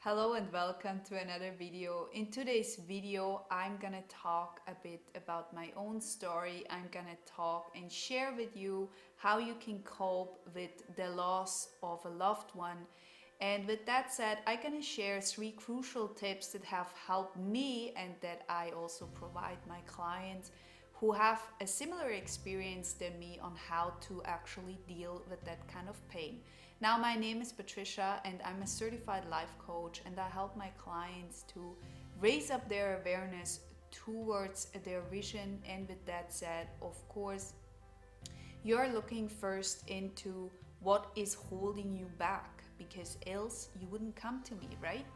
Hello and welcome to another video. In today's video, I'm gonna talk a bit about my own story. I'm gonna talk and share with you how you can cope with the loss of a loved one. And with that said, I'm gonna share three crucial tips that have helped me and that I also provide my clients who have a similar experience than me on how to actually deal with that kind of pain. Now, my name is Patricia, and I'm a certified life coach, and I help my clients to raise up their awareness towards their vision. And with that said, of course, you're looking first into what is holding you back, because else you wouldn't come to me, right?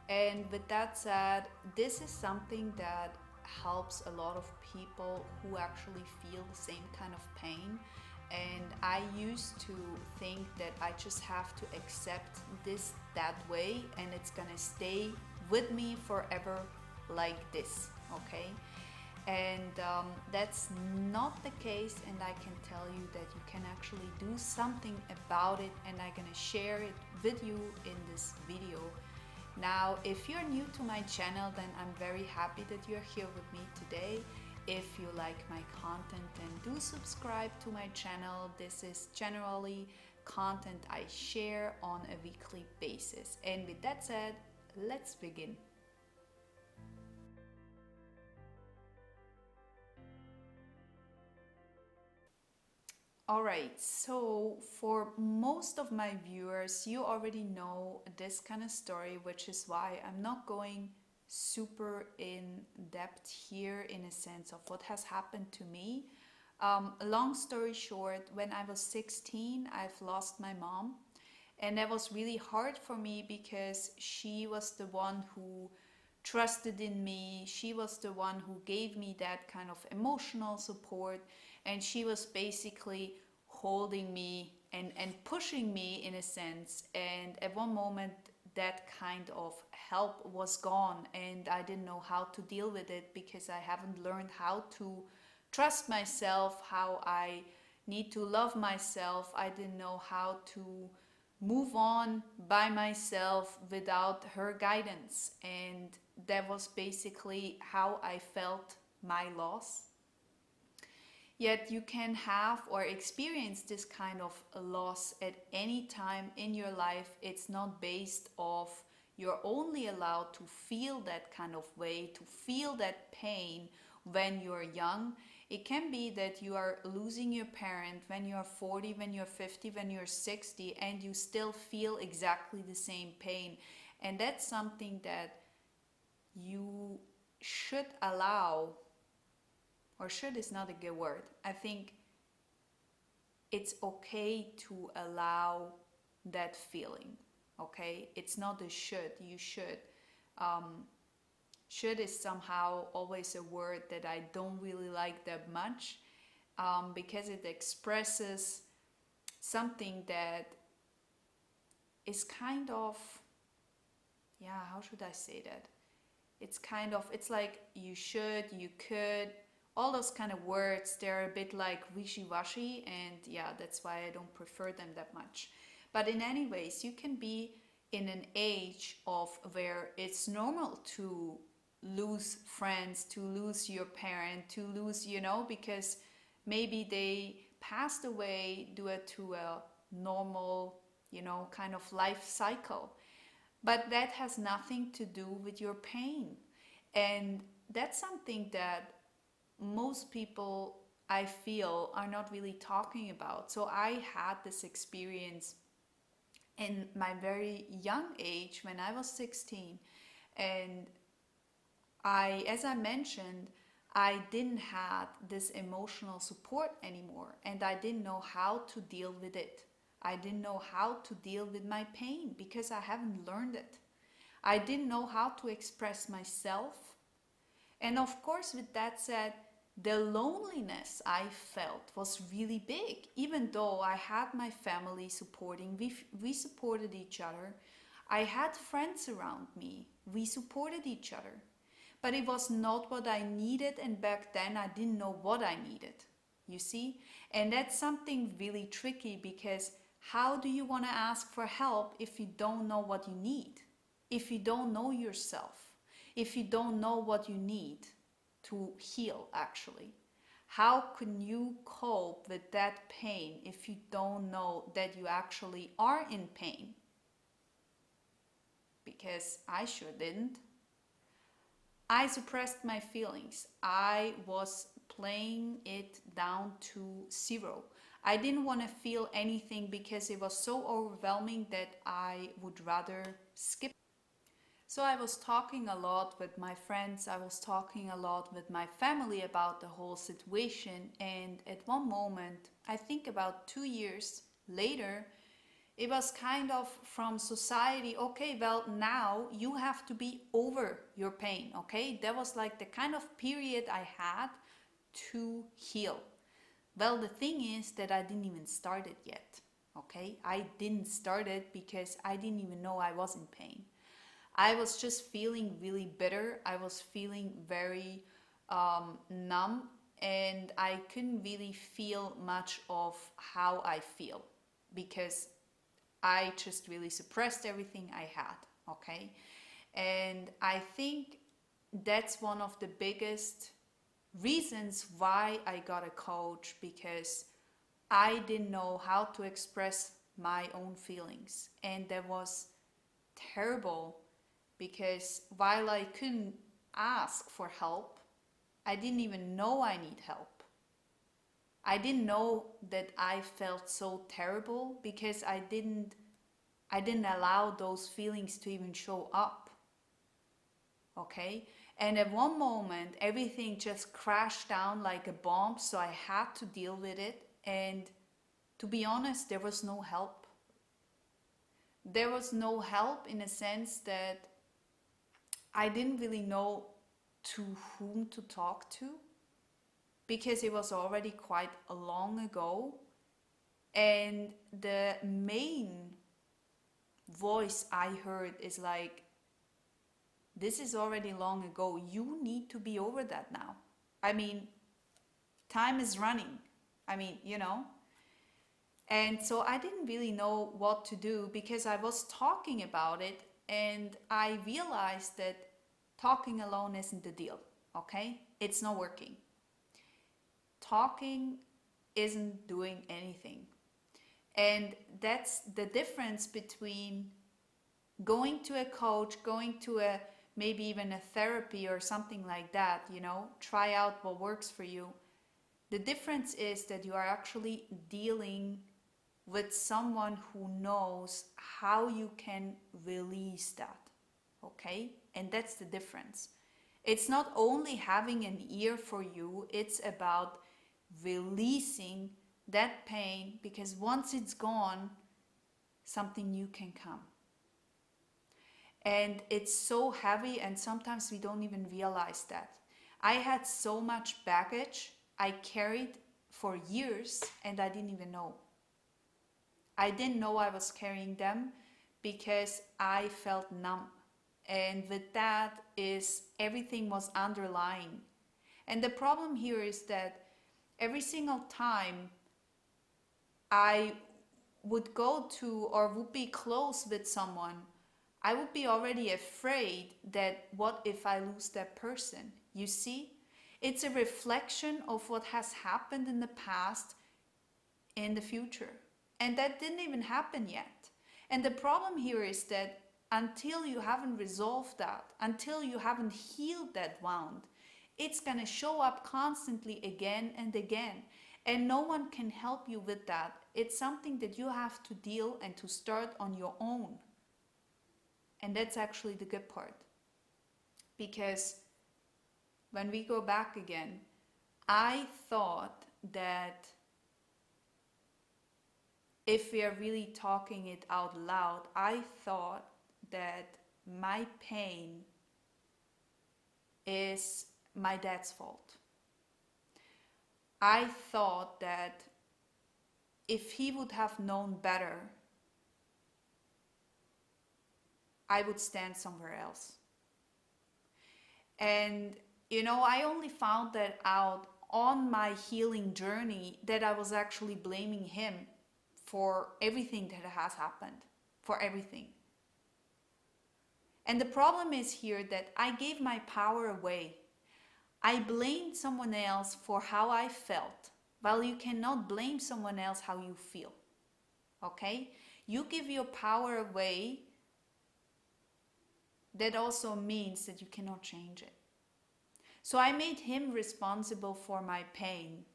And with that said, this is something that helps a lot of people who actually feel the same kind of pain. And I used to think that I just have to accept this that way and it's gonna stay with me forever like this, okay? And that's not the case, and I can tell you that you can actually do something about it, and I'm gonna share it with you in this video. Now, if you're new to my channel, then I'm very happy that you're here with me today. If you like my content, then do subscribe to my channel. This is generally content I share on a weekly basis. And with that said, let's begin. Alright, so for most of my viewers, you already know this kind of story, which is why I'm not going super in depth here in a sense of what has happened to me. Long story short, when I was 16, I've lost my mom, and that was really hard for me because she was the one who trusted in me. She was the one who gave me that kind of emotional support, and she was basically holding me and pushing me in a sense. And at one moment, that kind of help was gone, and I didn't know how to deal with it because I haven't learned how to trust myself, how I need to love myself. I didn't know how to move on by myself without her guidance, and that was basically how I felt my loss. Yet you can have or experience this kind of loss at any time in your life. It's not based off you're only allowed to feel that kind of way, to feel that pain when you're young. It can be that you are losing your parent when you're 40, when you're 50, when you're 60, and you still feel exactly the same pain. And that's something that you should allow, or should is not a good word. I think it's okay to allow that feeling, okay? It's not a should, you should. Um, should is somehow always a word that I don't really like that much, because it expresses something that is kind of, yeah, how should I say that? It's kind of, it's like you should, you could, all those kind of words, they're a bit like wishy-washy, and yeah, that's why I don't prefer them that much. But in any ways, you can be in an age of where it's normal to lose friends, to lose your parent, to lose, because maybe they passed away due to a normal, kind of life cycle. But that has nothing to do with your pain. And that's something that most people, I feel, are not really talking about. So I had this experience in my very young age when I was 16. And as I mentioned, I didn't have this emotional support anymore, and I didn't know how to deal with it. I didn't know how to deal with my pain because I haven't learned it. I didn't know how to express myself. And of course, with that said, the loneliness I felt was really big. Even though I had my family supporting, we supported each other. I had friends around me, we supported each other. But it was not what I needed, and back then I didn't know what I needed. You see? And that's something really tricky, because how do you want to ask for help if you don't know what you need? if you don't know yourself, if you don't know what you need to heal actually? How can you cope with that pain if you don't know that you actually are in pain? Because I sure didn't. I suppressed my feelings. I was playing it down to zero. I didn't want to feel anything because it was so overwhelming that I would rather skip. So I was talking a lot with my friends, I was talking a lot with my family about the whole situation, and at one moment, I think about 2 years later, it was kind of from society, okay, well, now you have to be over your pain, okay? That was like the kind of period I had to heal. Well, the thing is that I didn't even start it yet, okay? I didn't start it because I didn't even know I was in pain. I was just feeling really bitter. I was feeling very numb, and I couldn't really feel much of how I feel because I just really suppressed everything I had, okay? And I think that's one of the biggest reasons why I got a coach, because I didn't know how to express my own feelings. And that was terrible because while I couldn't ask for help, I didn't even know I need help. I didn't know that I felt so terrible because I didn't allow those feelings to even show up. Okay? And at one moment, everything just crashed down like a bomb, so I had to deal with it. And to be honest, there was no help. There was no help in a sense that I didn't really know to whom to talk to because it was already quite a long ago. And the main voice I heard is like, this is already long ago. You need to be over that now. I mean, time is running. I mean, you know. And so I didn't really know what to do because I was talking about it and I realized that talking alone isn't the deal, okay? It's not working. Talking isn't doing anything. And that's the difference between going to a coach, going to a maybe even a therapy or something like that, you know, try out what works for you. The difference is that you are actually dealing with someone who knows how you can release that, okay? And that's the difference. It's not only having an ear for you, it's about releasing that pain, because once it's gone, something new can come. And it's so heavy, and sometimes we don't even realize that. I had so much baggage I carried for years, and I didn't even know. I didn't know I was carrying them because I felt numb. And with that is everything was underlying. And the problem here is that every single time I would go to or would be close with someone, I would be already afraid that what if I lose that person? You see? It's a reflection of what has happened in the past in the future. And that didn't even happen yet. And the problem here is that until you haven't resolved that, until you haven't healed that wound, it's going to show up constantly again and again. And no one can help you with that. It's something that you have to deal and to start on your own. And that's actually the good part. Because when we go back again, I thought that if we are really talking it out loud, I thought that my pain is my dad's fault. I thought that if he would have known better, I would stand somewhere else. And, you know, I only found that out on my healing journey, that I was actually blaming him for everything that has happened, for everything. And the problem is here that I gave my power away. I blamed someone else for how I felt. Well, you cannot blame someone else how you feel. Okay? You give your power away, that also means that you cannot change it. So I made him responsible for my pain.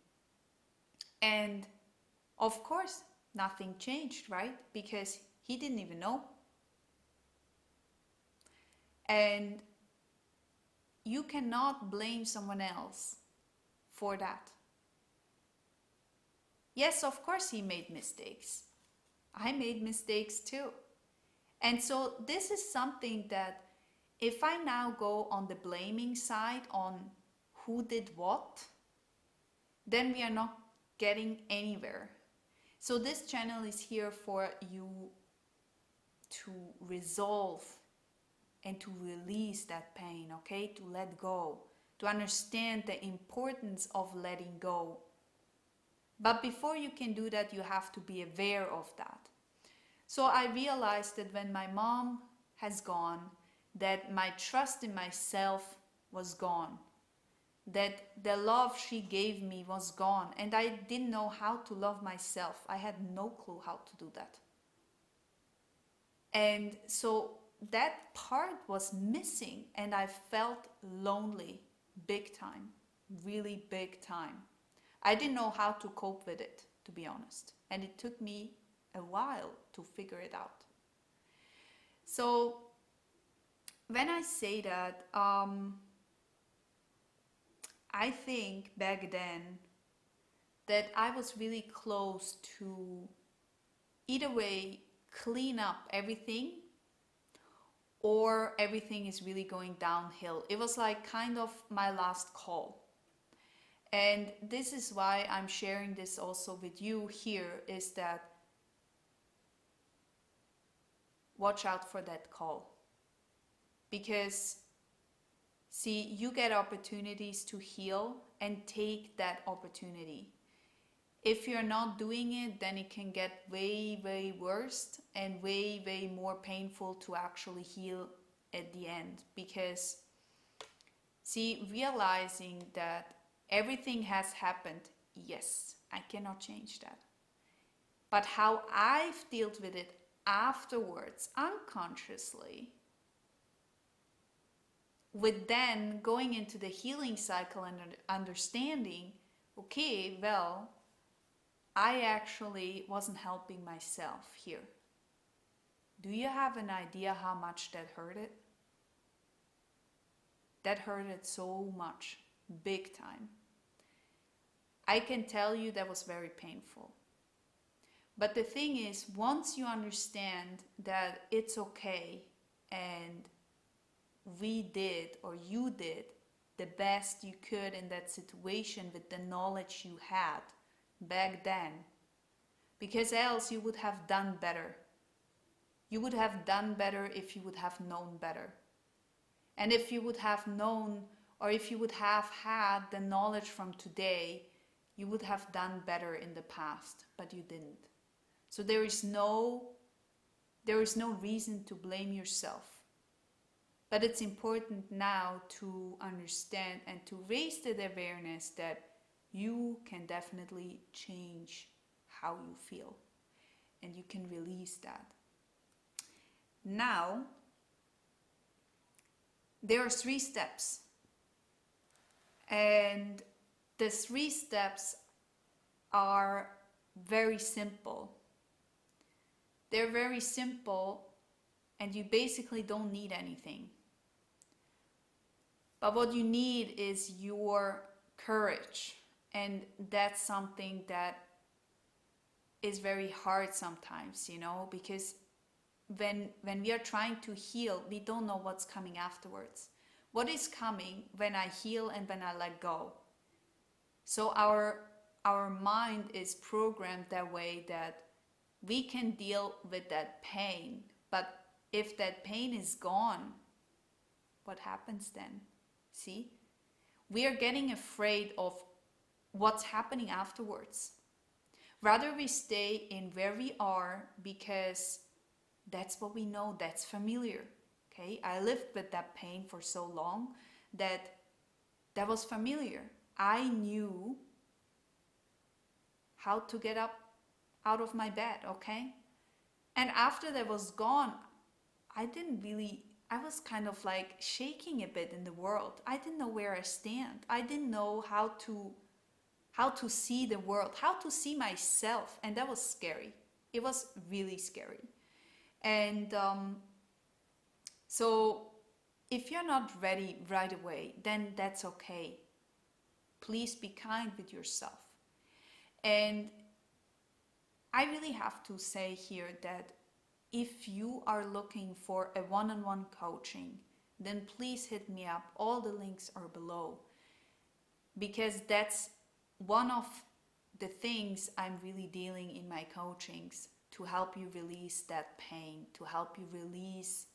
And of course, nothing changed, right? Because he didn't even know. And you cannot blame someone else for that. Yes, of course he made mistakes. I made mistakes too. And so this is something that if I now go on the blaming side on who did what, then we are not getting anywhere. So this channel is here for you to resolve and to release that pain, okay? To let go, to understand the importance of letting go. But before you can do that, you have to be aware of that. So I realized that when my mom has gone, that my trust in myself was gone, that the love she gave me was gone, and I didn't know how to love myself. I had no clue how to do that. And so that part was missing, and I felt lonely big time, really big time. I didn't know how to cope with it, to be honest, and it took me a while to figure it out. So when I say that, I think back then that I was really close to either way clean up everything or everything is really going downhill. It was like kind of my last call. And this is why I'm sharing this also with you here, is that watch out for that call. Because see, you get opportunities to heal and take that opportunity. If you're not doing it, then it can get way, way worse and way, way more painful to actually heal at the end. Because see, realizing that everything has happened, yes, I cannot change that. But how I've dealt with it afterwards, unconsciously, with then going into the healing cycle and understanding, okay, well, I actually wasn't helping myself here. Do you have an idea how much that hurted? That hurted so much, big time. I can tell you that was very painful. But the thing is, once you understand that it's okay and we did, or you did, the best you could in that situation with the knowledge you had back then, because else you would have done better. You would have done better if you would have known better. And if you would have known, or if you would have had the knowledge from today, you would have done better in the past, but you didn't. So there is no reason to blame yourself. But it's important now to understand and to raise the awareness that you can definitely change how you feel. And you can release that. Now, there are 3 steps. And the 3 steps are very simple. They're very simple, and you basically don't need anything. But what you need is your courage. And that's something that is very hard sometimes, you know, because when we are trying to heal, we don't know what's coming afterwards. What is coming when I heal and when I let go? So our mind is programmed that way that we can deal with that pain, but if that pain is gone, what happens then? See? We are getting afraid of what's happening afterwards. Rather we stay in where we are because that's what we know, that's familiar. Okay, I lived with that pain for so long that that was familiar. I knew how to get up out of my bed, okay? And after that was gone, I was kind of like shaking a bit in the world. I didn't know where I stand. I didn't know how to see the world, how to see myself, and that was scary. It was really scary. And so if you're not ready right away, then that's okay. Please be kind with yourself. And I really have to say here that if you are looking for a one-on-one coaching, then please hit me up. All the links are below, because that's one of the things I'm really dealing in my coachings, to help you release that pain, to help you release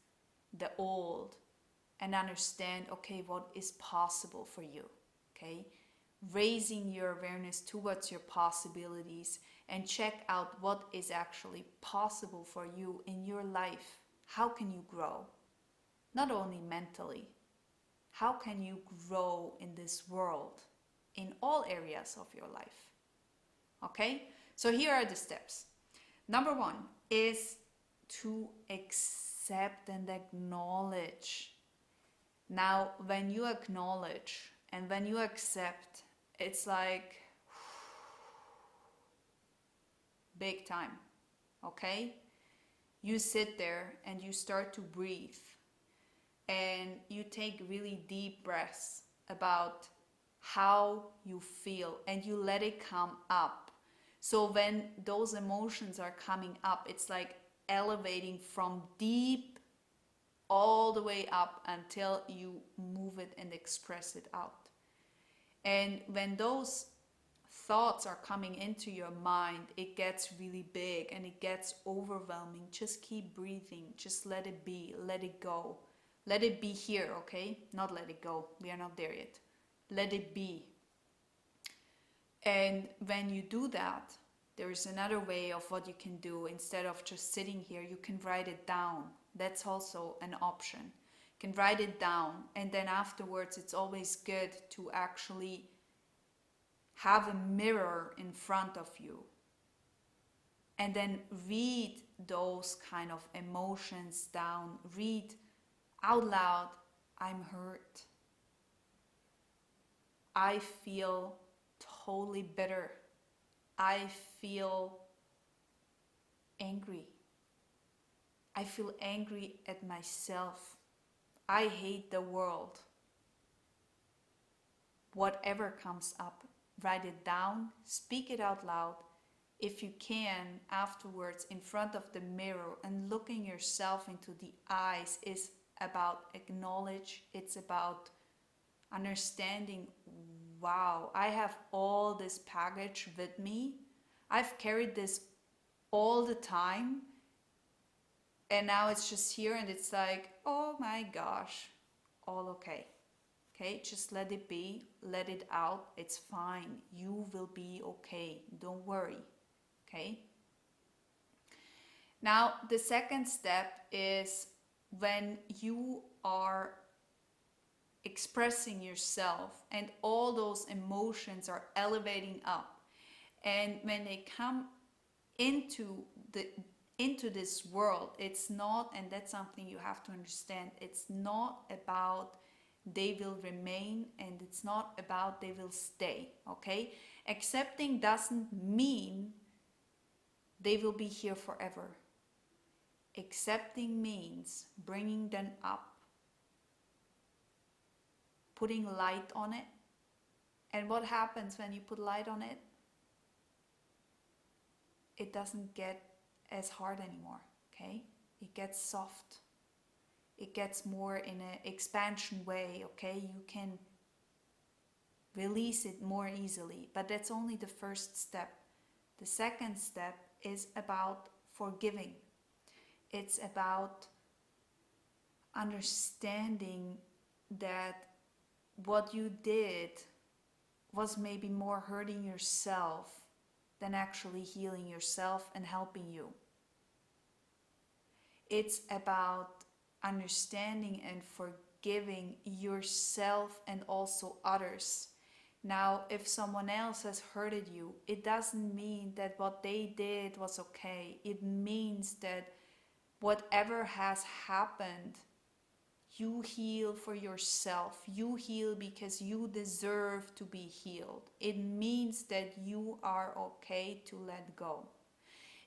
the old and understand, okay, what is possible for you, okay? Raising your awareness towards your possibilities and check out what is actually possible for you in your life. How can you grow? Not only mentally, how can you grow in this world in all areas of your life? Okay, so here are the steps. Number one is to accept and acknowledge. Now, when you acknowledge and when you accept, it's like big time, okay? You sit there and you start to breathe and you take really deep breaths about how you feel and you let it come up. So when those emotions are coming up, it's like elevating from deep all the way up until you move it and express it out. And when those thoughts are coming into your mind, it gets really big and it gets overwhelming. Just keep breathing. Just let it be. Let it go. Let it be here, okay? Not let it go. We are not there yet. Let it be. And when you do that, there is another way of what you can do. Instead of just sitting here, you can write it down. That's also an option. You can write it down, and then afterwards it's always good to actually have a mirror in front of you and then read those kind of emotions down. Read out loud, I'm hurt. I feel totally bitter. I feel angry. I feel angry at myself. I hate the world. Whatever comes up, write it down, speak it out loud. If you can, afterwards, in front of the mirror and looking yourself into the eyes is about acknowledge. It's about understanding, wow, I have all this baggage with me. I've carried this all the time. And now it's just here and it's like, oh my gosh, all okay. Okay, just let it be, let it out. It's fine. You will be okay. Don't worry. Okay. Now, the second step is when you are expressing yourself and all those emotions are elevating up, and when they come into this world, it's not, and that's something you have to understand, it's not about they will remain and it's not about they will stay, okay? Accepting doesn't mean they will be here forever. Accepting means bringing them up, putting light on it. And what happens when you put light on it? It doesn't get as hard anymore, okay? It gets soft. It gets more in an expansion way, okay? You can release it more easily, but that's only the first step. The second step is about forgiving. It's about understanding that what you did was maybe more hurting yourself than actually healing yourself and helping you. It's about understanding and forgiving yourself and also others. Now, if someone else has hurted you, it doesn't mean that what they did was okay. It means that whatever has happened, you heal for yourself. You heal because you deserve to be healed. It means that you are okay to let go.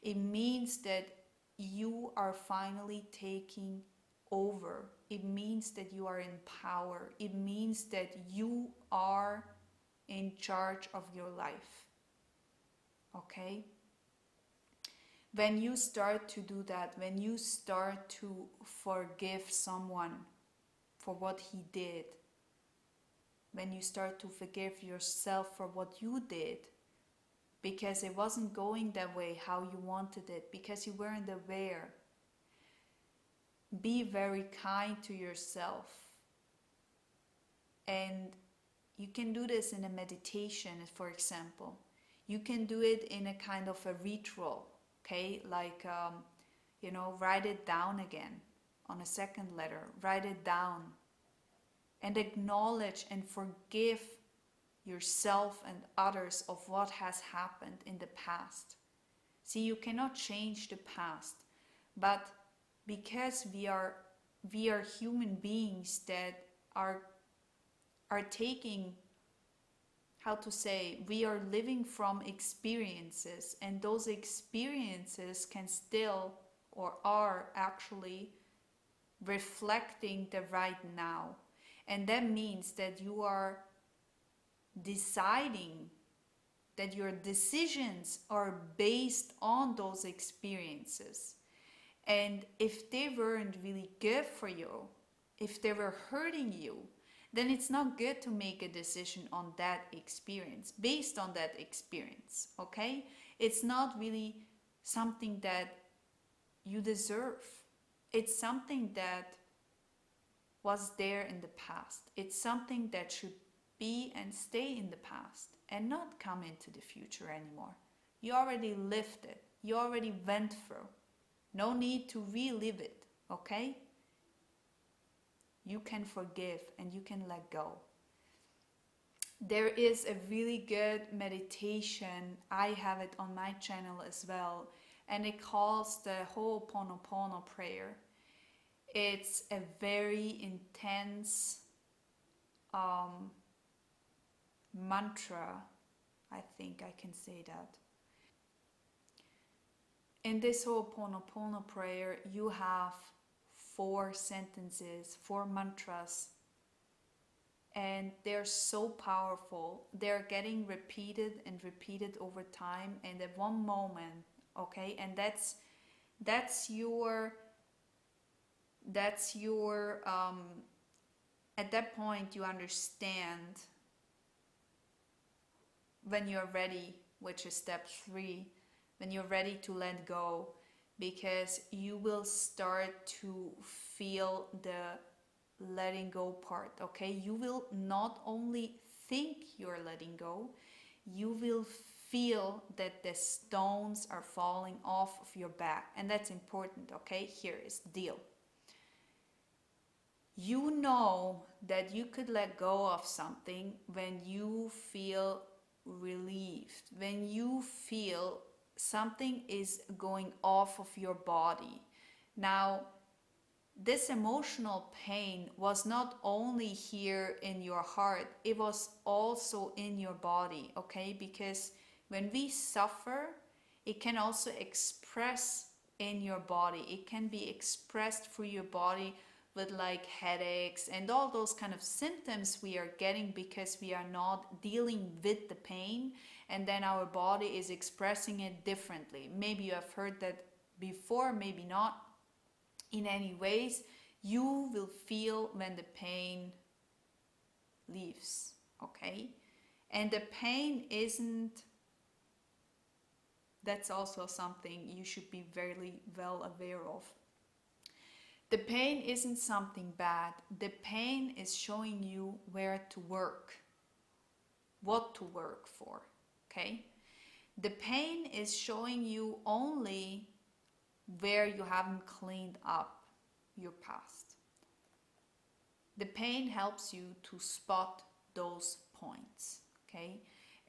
It means that you are finally taking over. It means that you are in power. It means that you are in charge of your life. Okay? When you start to do that, when you start to forgive someone for what he did, when you start to forgive yourself for what you did, because it wasn't going that way how you wanted it, because you weren't aware, be very kind to yourself. And you can do this in a meditation, for example. You can do it in a kind of a ritual, okay? Like, write it down again on a second letter. Write it down and acknowledge and forgive yourself and others of what has happened in the past. See, you cannot change the past, but because we are human beings that are taking, how to say, we are living from experiences, and those experiences can still, or are actually, reflecting the right now. And that means that you are deciding, that your decisions are based on those experiences. And if they weren't really good for you, if they were hurting you, then it's not good to make a decision on that experience, based on that experience, okay? It's not really something that you deserve. It's something that was there in the past. It's something that should be and stay in the past and not come into the future anymore. You already lived it. You already went through. No need to relive it, okay? You can forgive and you can let go. There is a really good meditation. I have it on my channel as well, and it calls the Ho'oponopono prayer. It's a very intense mantra. I think I can say that. In this Ho'oponopono prayer, you have 4 sentences, 4 mantras, and they're so powerful. They're getting repeated and repeated over time, and at one moment, okay, and that's your at that point you understand, when you're ready, which is step 3, when you're ready to let go, because you will start to feel the letting go part, okay? You will not only think you're letting go, you will feel that the stones are falling off of your back. And that's important, okay? Here is the deal. You know that you could let go of something when you feel relieved, when you feel something is going off of your body. Now, this emotional pain was not only here in your heart, it was also in your body, okay? Because when we suffer, it can also express in your body. It can be expressed through your body with like headaches and all those kind of symptoms we are getting because we are not dealing with the pain, and then our body is expressing it differently. Maybe you have heard that before, maybe not. In any ways, you will feel when the pain leaves, okay? And the pain isn't, that's also something you should be very well aware of. The pain isn't something bad. The pain is showing you where to work, what to work for, okay? The pain is showing you only where you haven't cleaned up. your past. The pain helps you to spot those points, okay?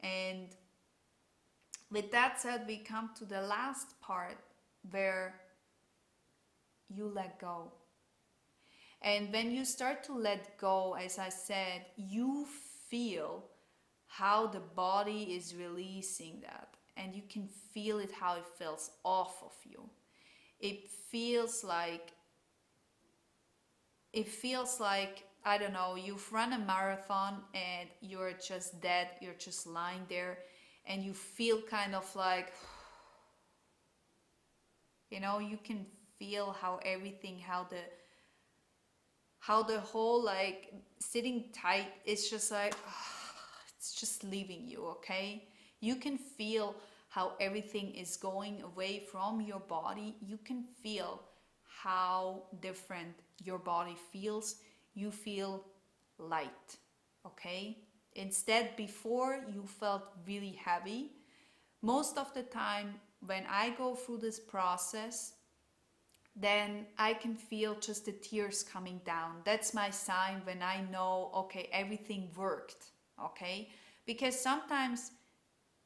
And with that said, we come to the last part where you let go. And when you start to let go, as I said, you feel how the body is releasing that. And you can feel it, how it feels off of you. It feels like, I don't know, you've run a marathon and you're just dead, you're just lying there, and you feel kind of like, you know, you can feel how everything, how the whole like sitting tight is just like, it's just leaving you, okay? You can feel how everything is going away from your body. You can feel how different your body feels. You feel light, okay? Instead, before you felt really heavy. Most of the time when I go through this process, then I can feel just the tears coming down. That's my sign when I know, okay, everything worked, okay? Because sometimes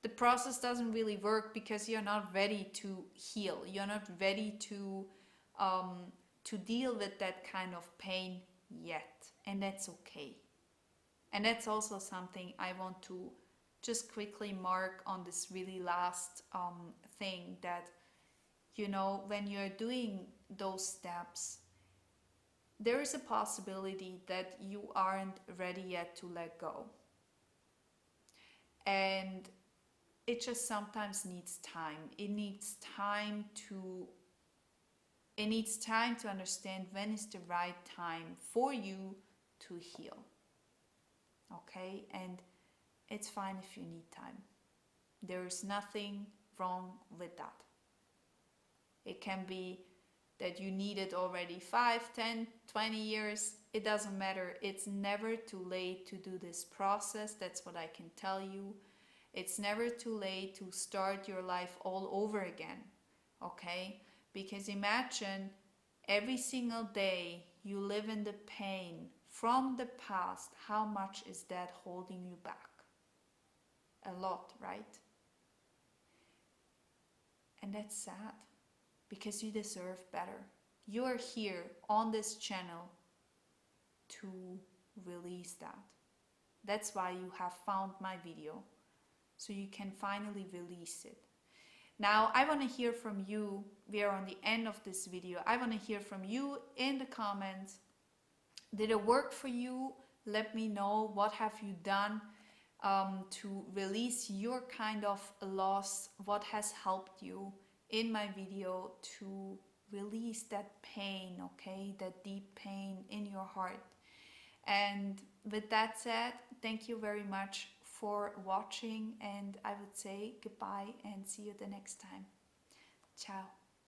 the process doesn't really work because you're not ready to heal. You're not ready to deal with that kind of pain yet, and that's okay. And that's also something I want to just quickly mark on this really last thing, that you know, when you're doing those steps, there is a possibility that you aren't ready yet to let go. And it just sometimes needs time. It needs time to understand when is the right time for you to heal. Okay? And it's fine if you need time. There is nothing wrong with that. It can be that you need it already 5, 10, 20 years. It doesn't matter. It's never too late to do this process. That's what I can tell you. It's never too late to start your life all over again. Okay? Because imagine every single day you live in the pain from the past. How much is that holding you back? A lot, right? And that's sad. Because you deserve better. You are here on this channel to release that. That's why you have found my video, so you can finally release it. Now, I want to hear from you. We are on the end of this video. I want to hear from you in the comments. Did it work for you? Let me know. What have you done to release your kind of loss? What has helped you in my video to release that pain, okay? That deep pain in your heart. And with that said, thank you very much for watching, and I would say goodbye and see you the next time. Ciao.